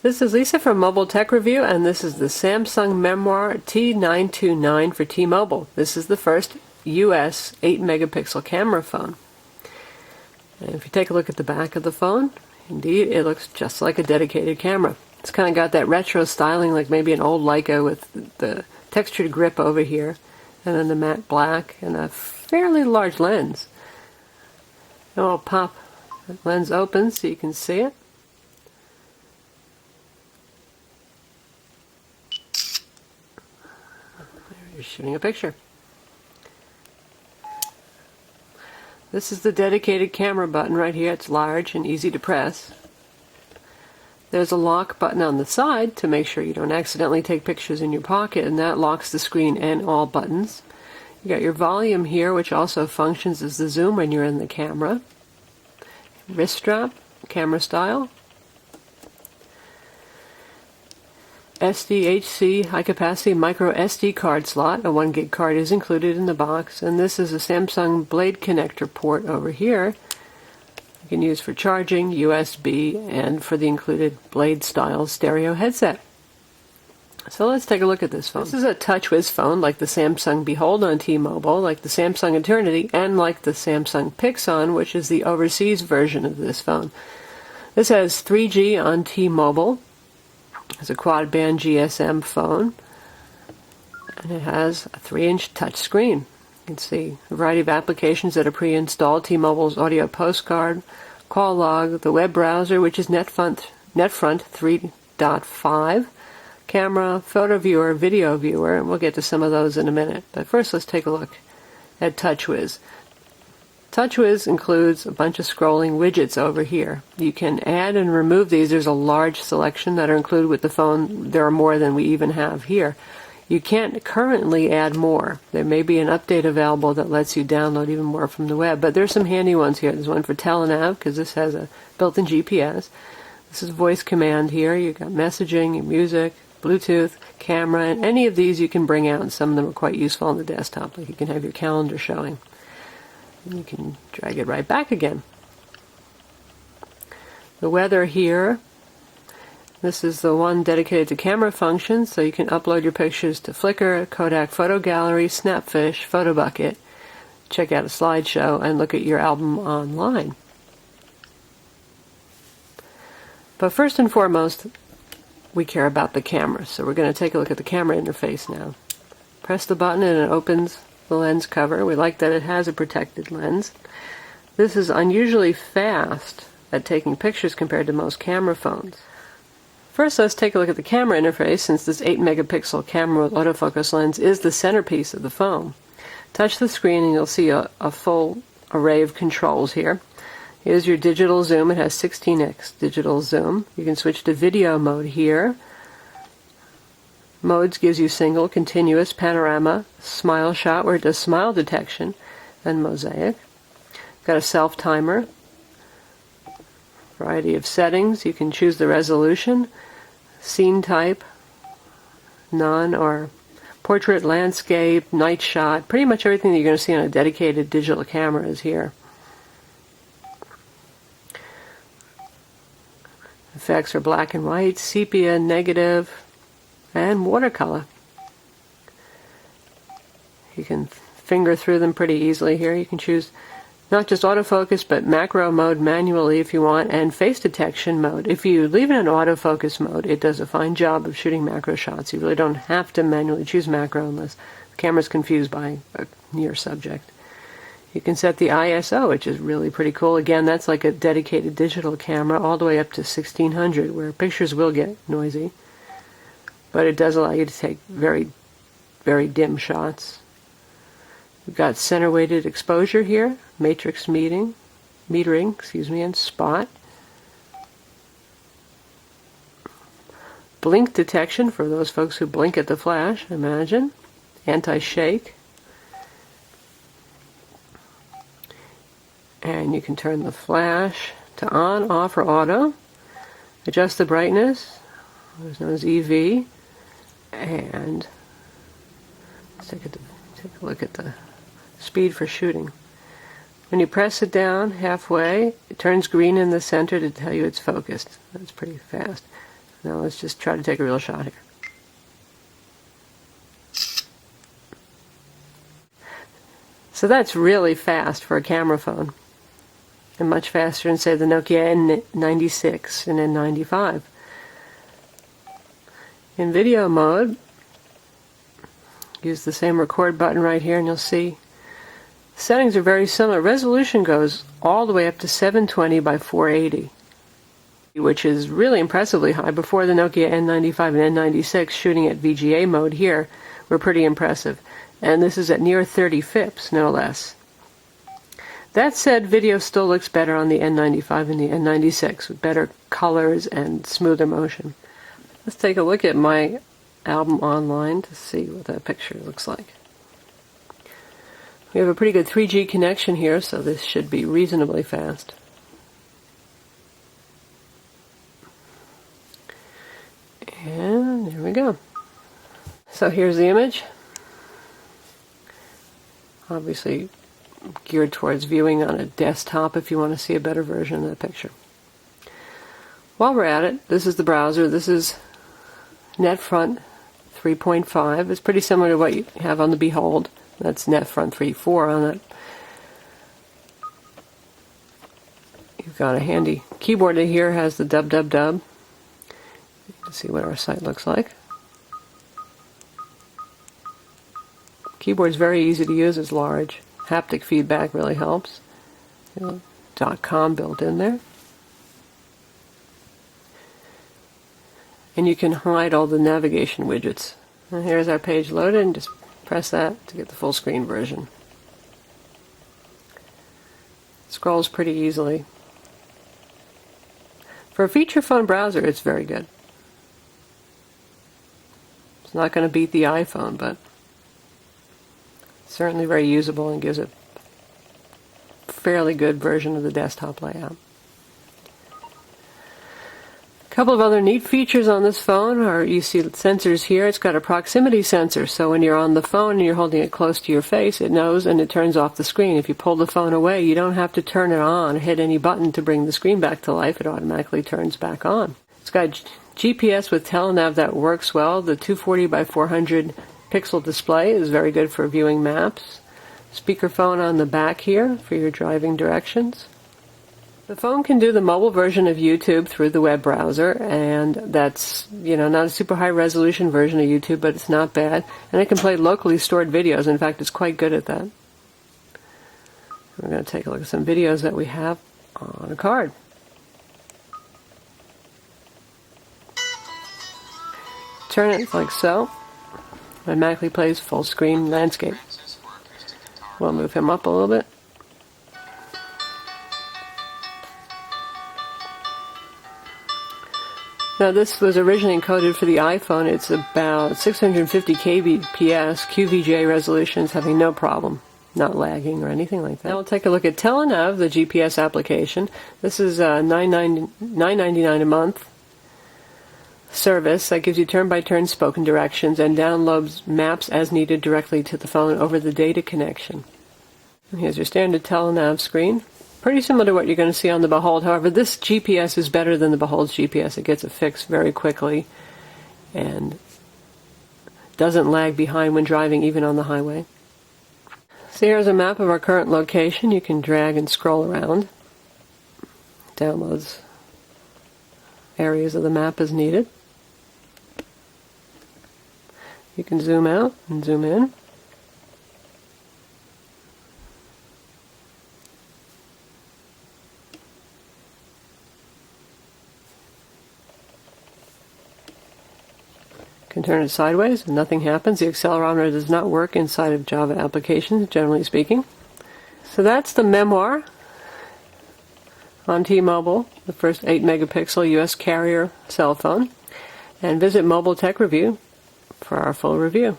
This is Lisa from Mobile Tech Review, and this is the Samsung Memoir t929 for T-Mobile. This is the first US 8 megapixel camera phone. And if you take a look at the back of the phone, indeed it looks just like a dedicated camera. It's kind of got that retro styling, like maybe an old Leica with the textured grip over here, and then the matte black and a fairly large lens. And I'll pop the lens open so you can see it. You're shooting a picture. This is the dedicated camera button right here. It's large and easy to press. There's a lock button on the side to make sure you don't accidentally take pictures in your pocket, and that locks the screen and all buttons. You got your volume here, which also functions as the zoom when you're in the camera. Wrist strap, camera style. SDHC high capacity micro SD card slot. A 1 gig card is included in the box, and this is a Samsung Blade connector port over here. You can use for charging, USB, and for the included Blade style stereo headset. So let's take a look at this phone. This is a Touchwiz phone, like the Samsung Behold on T-Mobile, like the Samsung Eternity, and like the Samsung Pixon, which is the overseas version of this phone. This has 3G on T-Mobile. It's a quad-band GSM phone, and it has a 3-inch touch screen. You can see a variety of applications that are pre-installed: T-Mobile's audio postcard, call log, the web browser, which is Netfront 3.5, camera, photo viewer, video viewer, and we'll get to some of those in a minute. But first, let's take a look at Touchwiz. Touchwiz includes a bunch of scrolling widgets over here. You can add and remove these. There's a large selection that are included with the phone. There are more than we even have here. You can't currently add more. There may be an update available that lets you download even more from the web, but there's some handy ones here. There's one for telenav, because this has a built-in GPS. This is voice command here. You've got messaging, your music, Bluetooth, camera, and any of these you can bring out, and some of them are quite useful on the desktop. Like you can have your calendar showing. And you can drag it right back again. The weather here, this is the one dedicated to camera functions, so you can upload your pictures to Flickr, Kodak Photo Gallery, Snapfish, Photo Bucket, check out a slideshow, and look at your album online. But first and foremost, we care about the camera, so we're going to take a look at the camera interface now. Press the button and it opens the lens cover. We like that it has a protected lens. This is unusually fast at taking pictures compared to most camera phones. First, let's take a look at the camera interface, since this 8 megapixel camera with autofocus lens is the centerpiece of the phone. Touch the screen and you'll see a full array of controls here. Here's your digital zoom. It has 16x digital zoom. You can switch to video mode here. Modes gives you single, continuous, panorama, smile shot, where it does smile detection, and mosaic. Got a self timer. Variety of settings. You can choose the resolution, scene type, none, or portrait, landscape, night shot. Pretty much everything that you're going to see on a dedicated digital camera is here. Effects are black and white, sepia, negative, and watercolor. You can finger through them pretty easily here. You can choose not just autofocus, but macro mode manually if you want, and face detection mode. If you leave it in autofocus mode, it does a fine job of shooting macro shots. You really don't have to manually choose macro unless the camera's confused by a near subject. You can set the ISO, which is really pretty cool. Again, that's like a dedicated digital camera, all the way up to 1600, where pictures will get noisy. But it does allow you to take very, very dim shots. We've got center weighted exposure here, matrix metering, and spot. Blink detection for those folks who blink at the flash, imagine. Anti-shake. And you can turn the flash to on, off, or auto. Adjust the brightness, what's known as EV. And let's take a look at the speed for shooting. When you press it down halfway, it turns green in the center to tell you it's focused. That's pretty fast. Now let's just try to take a real shot here. So that's really fast for a camera phone, and much faster than, say, the Nokia N96 and N95. In video mode, use the same record button right here, and you'll see settings are very similar. Resolution goes all the way up to 720 by 480, which is really impressively high. Before, the Nokia N95 and N96 shooting at VGA mode here were pretty impressive. And this is at near 30 FIPS, no less. That said, video still looks better on the N95 and the N96 with better colors and smoother motion. Let's take a look at my album online to see what that picture looks like. We have a pretty good 3G connection here, so this should be reasonably fast. And there we go. So here's the image. Obviously geared towards viewing on a desktop if you want to see a better version of the picture. While we're at it, this is the browser. This is NetFront 3.5. It's pretty similar to what you have on the Behold. That's NetFront 3.4 on it. You've got a handy keyboard that here has the www. You can see what our site looks like. Keyboard's very easy to use, it's large. Haptic feedback really helps. .com built in there. And you can hide all the navigation widgets. And here's our page loaded, and just press that to get the full screen version. It scrolls pretty easily. For a feature phone browser, it's very good. It's not going to beat the iPhone, but certainly very usable and gives a fairly good version of the desktop layout. A couple of other neat features on this phone are, you see sensors here. It's got a proximity sensor, so when you're on the phone and you're holding it close to your face, it knows and it turns off the screen. If you pull the phone away, you don't have to turn it on or hit any button to bring the screen back to life. It automatically turns back on. It's got GPS with telenav that works well. The 240 by 400 pixel display is very good for viewing maps. Speakerphone on the back here for your driving directions. The phone can do the mobile version of YouTube through the web browser, and that's, not a super high resolution version of YouTube, but it's not bad. And it can play locally stored videos. In fact, it's quite good at that. We're going to take a look at some videos that we have on a card. Turn it like so. Automatically plays full screen landscape. We'll move him up a little bit. Now this was originally encoded for the iPhone. It's about 650 kbps, QVGA resolutions, having no problem, not lagging or anything like that. Now we'll take a look at Telenav, the GPS application. This is $9.99 a month service that gives you turn-by-turn spoken directions and downloads maps as needed directly to the phone over the data connection. And here's your standard Telenav screen. Pretty similar to what you're going to see on the Behold. However, this GPS is better than the Behold's GPS. It gets a fix very quickly and doesn't lag behind when driving, even on the highway. So here's a map of our current location. You can drag and scroll around. Downloads areas of the map as needed. You can zoom out and zoom in. Can turn it sideways and nothing happens. The accelerometer does not work inside of Java applications, generally speaking. So that's the Memoir on T-Mobile, the first 8 megapixel US carrier cell phone. And visit Mobile Tech Review for our full review.